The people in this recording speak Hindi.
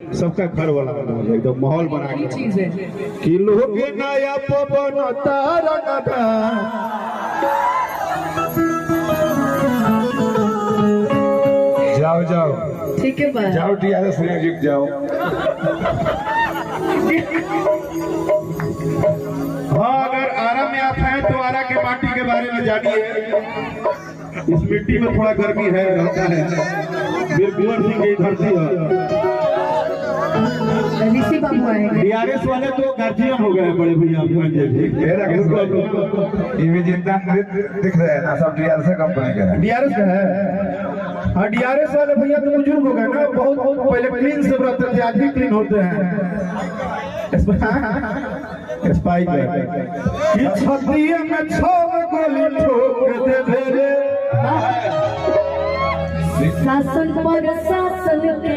सबका घर वाला एकदम माहौल बना के चीज है कि लोग नया पवन तारक जाओ जाओ ठीक है बात जाओ टीआरएस में जीत जाओ। हाँ, अगर आरा में आप हैं तो आरा के माटी के बारे में जानिए। इस मिट्टी में थोड़ा गर्मी है, रहता है। वीर कुंवर सिंह की धरती है। ऋषि बाबू आएंगे। टीआरएस वाले तो गार्जियन हो गए बड़े भैया। टीवी जितना दिख रहे हैं ना, सब टीआरएस कंपनी का है। डीआरएस का है। हाँ, डीआरएस वाले भैया तो बुजुर्ग हो गए ना, बहुत पहले क्लीन से रहते थे, आज भी क्लीन होते हैं। स्पाइक कि छतिया में छह गोली ठोक दे भेरे शासन पर शासन के